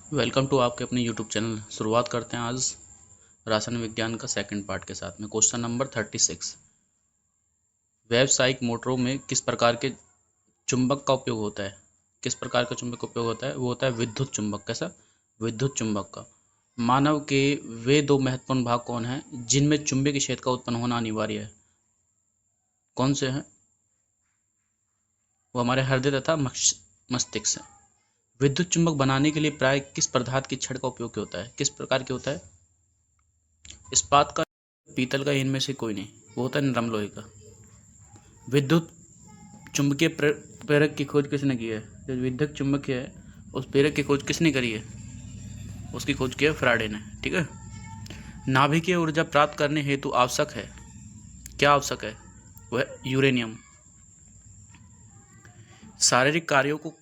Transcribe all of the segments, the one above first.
Welcome to आपके अपने YouTube channel. शुरुआत करते हैं आज रासायनिक विज्ञान का सेकंड पार्ट के साथ में। क्वेश्चन नंबर 36, व्यावसायिक मोटरों में किस प्रकार के चुंबक का उपयोग होता है? किस प्रकार का चुंबक का उपयोग होता है? वो होता है विद्युत चुंबक। कैसा? विद्युत चुंबक का। मानव के वे दो महत्वपूर्ण भाग कौन हैं जिनमें चुंबकीय क्षेत्र का उत्पन्न होना अनिवार्य है? कौन से हैं? वो हमारे हृदय तथा मस्तिष्क है। विद्युत चुंबक बनाने के लिए प्राय किस पदार्थ की छड़ का उपयोग होता है? किस प्रकार के होता है? इस्पात का, पीतल का, इनमें से कोई नहीं। वो होता है नरम लोहे का। विद्युत चुंबकीय प्रेरक की खोज किसने की है? जो विद्युत चुंबक है उस प्रेरक की खोज किसने करी है? उसकी खोज की है फैराडे ने। ठीक है। नाभिकीय ऊर्जा प्राप्त करने हेतु आवश्यक है, क्या आवश्यक है? वह यूरेनियम। शारीरिक कार्यों को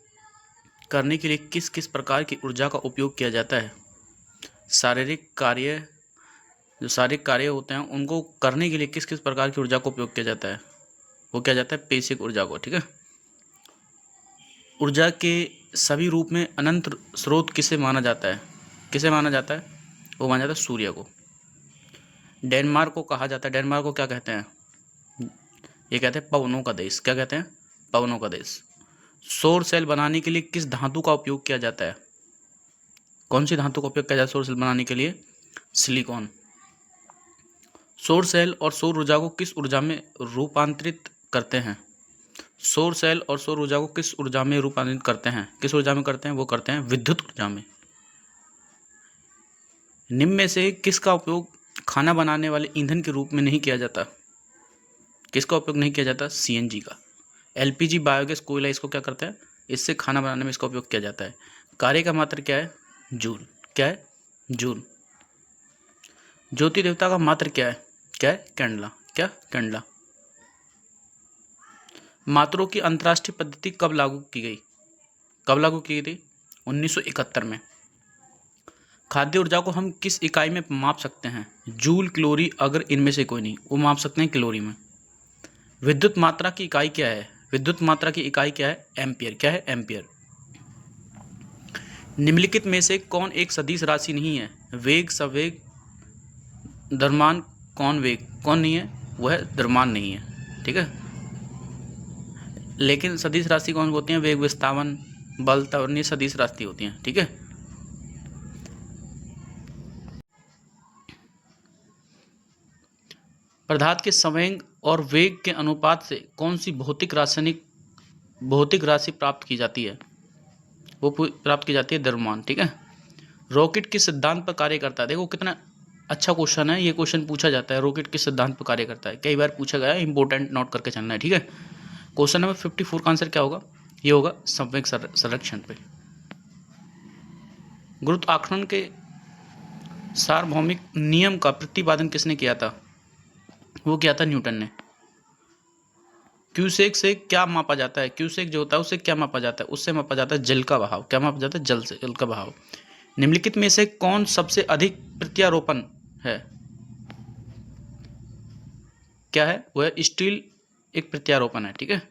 करने के लिए किस किस प्रकार की ऊर्जा का उपयोग किया जाता है? शारीरिक कार्य, जो शारीरिक कार्य होते हैं उनको करने के लिए किस किस प्रकार की ऊर्जा का उपयोग किया जाता है? वो किया जाता है पेशिक ऊर्जा को। ठीक है। ऊर्जा के सभी रूप में अनंत स्रोत किसे माना जाता है? किसे माना जाता है? वो माना जाता है सूर्य को। डेनमार्क को कहा जाता है, डेनमार्क को क्या कहते हैं? ये कहते हैं पवनों का देश। क्या कहते हैं? पवनों का देश। सौर सेल बनाने के लिए किस धातु का उपयोग किया जाता है? कौन सी धातु का उपयोग किया जाता है सौर सेल बनाने के लिए? सिलिकॉन। सौर सेल और सौर ऊर्जा को किस ऊर्जा में रूपांतरित करते हैं? सौर सेल और सौर ऊर्जा को किस ऊर्जा में रूपांतरित करते हैं? किस ऊर्जा में करते हैं? वो करते हैं विद्युत ऊर्जा में। निम्न में से किसका उपयोग खाना बनाने वाले ईंधन के रूप में नहीं किया जाता? किसका उपयोग नहीं किया जाता? सीएनजी का। एलपीजी, बायोगैस, कोयला, इसको क्या करते हैं? इससे खाना बनाने में इसका उपयोग किया जाता है। कार्य का मात्र क्या है? जूल। क्या है? जूल। ज्योति देवता का मात्र क्या है? क्या है? कैंडला। क्या? कैंडला। मात्रों की अंतर्राष्ट्रीय पद्धति कब लागू की गई? कब लागू की गई थी? 1971 में। खाद्य ऊर्जा को हम किस इकाई में माप सकते हैं? जूल, कैलोरी, अगर इनमें से कोई नहीं। वो माप सकते हैं कैलोरी में। विद्युत मात्रा की इकाई क्या है? विद्युत मात्रा की इकाई क्या है? एम्पियर। क्या है? एम्पियर। निम्नलिखित में से कौन एक सदिश राशि नहीं है? वेग, संवेग, द्रव्यमान। कौन वेग? कौन नहीं है? वह द्रव्यमान नहीं है। ठीक है। लेकिन सदिश राशि कौन होती है? वेग, विस्थापन, बल, त्वरण, ये सदिश राशि होती हैं। ठीक है। पदार्थ के संवेग और वेग के अनुपात से कौन सी भौतिक राशि प्राप्त की जाती है? वो प्राप्त की जाती है द्रव्यमान। ठीक है। रॉकेट किस सिद्धांत पर कार्य करता है? देखो कितना अच्छा क्वेश्चन है। ये क्वेश्चन पूछा जाता है, रॉकेट किस सिद्धांत पर कार्य करता है? कई बार पूछा गया है, इंपॉर्टेंट नोट करके चलना है। ठीक है। क्वेश्चन नंबर 54 का आंसर क्या होगा? ये होगा संवेग संरक्षण पे। गुरुत्वाकर्षण के सार्वभौमिक नियम का प्रतिपादन किसने किया था? वो किया था न्यूटन ने। क्यूसेक से क्या मापा जाता है? क्यूसेक जो होता है उससे क्या मापा जाता है? उससे मापा जाता है जल का बहाव। क्या मापा जाता है? जल का बहाव। निम्नलिखित में से कौन सबसे अधिक प्रत्यारोपण है? क्या है? वह स्टील एक प्रत्यारोपण है। ठीक है।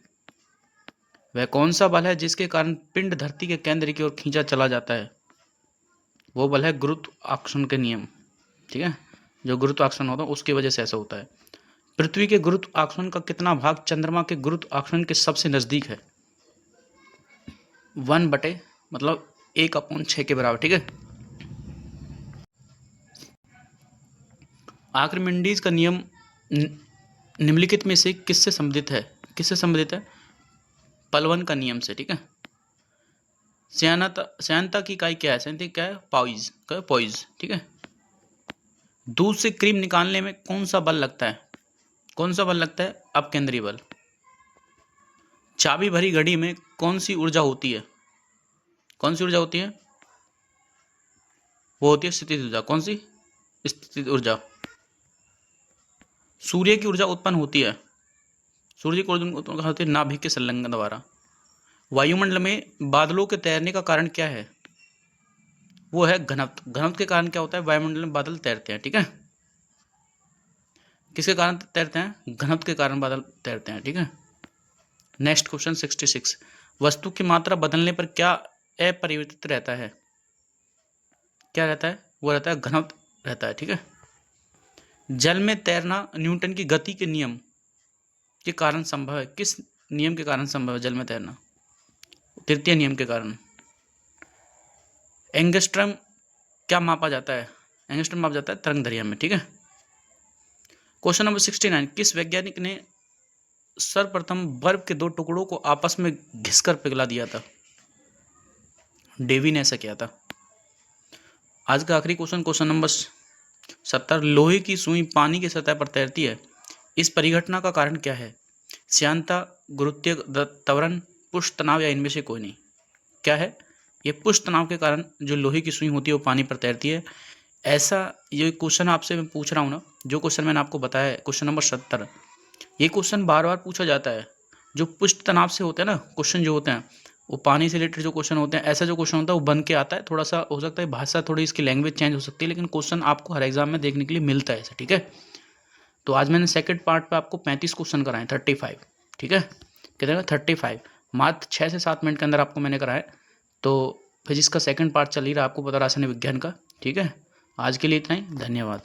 वह कौन सा बल है जिसके कारण पिंड धरती के केंद्र की ओर खींचा चला जाता है? वो बल है गुरुत्वाकर्षण के नियम। ठीक है। जो गुरुत्वाकर्षण होता है उसकी वजह से ऐसा होता है। पृथ्वी के गुरुत्वाकर्षण का कितना भाग चंद्रमा के गुरुत्वाकर्षण के सबसे नजदीक है? 1 बटे मतलब 1/6 के बराबर। ठीक है। आर्किमिडीज का नियम निम्नलिखित में से किससे संबंधित है? किससे संबंधित है? पलवन का नियम से। ठीक है। श्यानता की इकाई क्या है? श्यानता क्या है? पॉइज। क्या है? पॉइज। ठीक है। दूध से क्रीम निकालने में कौन सा बल लगता है? कौन सा बल लगता है? अपकेंद्रीय बल। चाबी भरी घड़ी में कौन सी ऊर्जा होती है? कौन सी ऊर्जा होती है? वो होती है स्थितिज ऊर्जा। कौन सी? स्थितिज ऊर्जा। सूर्य की ऊर्जा उत्पन्न होती है, सूर्य की ऊर्जा उत्पन्न होती है नाभिक के संलग्न द्वारा। वायुमंडल में बादलों के तैरने का कारण क्या है? वो है घनत्व। घनत्व के कारण क्या होता है? वायुमंडल में बादल तैरते हैं। ठीक है। किसके कारण तैरते हैं? घनत्व के कारण बादल तैरते हैं। ठीक है। नेक्स्ट क्वेश्चन 66, वस्तु की मात्रा बदलने पर क्या अपरिवर्तित रहता है? क्या रहता है, वो रहता है घनत्व रहता है, ठीक है। जल में तैरना न्यूटन की गति के नियम के कारण संभव है, किस नियम के कारण संभव है जल में तैरना? तृतीय नियम के कारण। एंगस्ट्रम क्या मापा जाता है? एंगस्ट्रम मापा जाता है तरंग दैर्घ्य में, ठीक है। क्वेश्चन नंबर 69, किस वैज्ञानिक ने सर्वप्रथम बर्फ के दो टुकड़ों को आपस में घिसकर पिघला दिया था? डेवी ने ऐसा किया था। आज का आखिरी क्वेश्चन, क्वेश्चन नंबर 70, लोहे की सुई पानी की सतह पर तैरती है, इस परिघटना का कारण क्या है? श्यानता, गुरुत्वीय त्वरण, पुष्ट तनाव या इनमें से कोई नहीं। क्या है? ये पुष्ट तनाव के कारण जो लोहे की सुई होती है वो पानी पर तैरती है। ऐसा ये क्वेश्चन आपसे मैं पूछ रहा हूँ ना, जो क्वेश्चन मैंने आपको बताया है, क्वेश्चन नंबर 70, ये क्वेश्चन बार बार पूछा जाता है। जो पुष्ट तनाव से होते हैं ना क्वेश्चन, जो होते हैं वो पानी से रिलेटेड जो क्वेश्चन होते हैं, ऐसा जो क्वेश्चन होता है वो बन के आता है। थोड़ा सा हो सकता है भाषा, थोड़ी इसकी लैंग्वेज चेंज हो सकती है, लेकिन क्वेश्चन आपको हर एग्जाम में देखने के लिए मिलता है ऐसा, ठीक है। तो आज मैंने सेकंड पार्ट पे आपको 35 क्वेश्चन कराए, 35, ठीक है। कितने? 35, मात्र 6 से 7 मिनट के अंदर आपको मैंने कराए। तो फिजिक्स का सेकंड पार्ट चल ही रहा, आपको पता, रासायनिक विज्ञान का, ठीक है। आज के लिए इतना ही, धन्यवाद।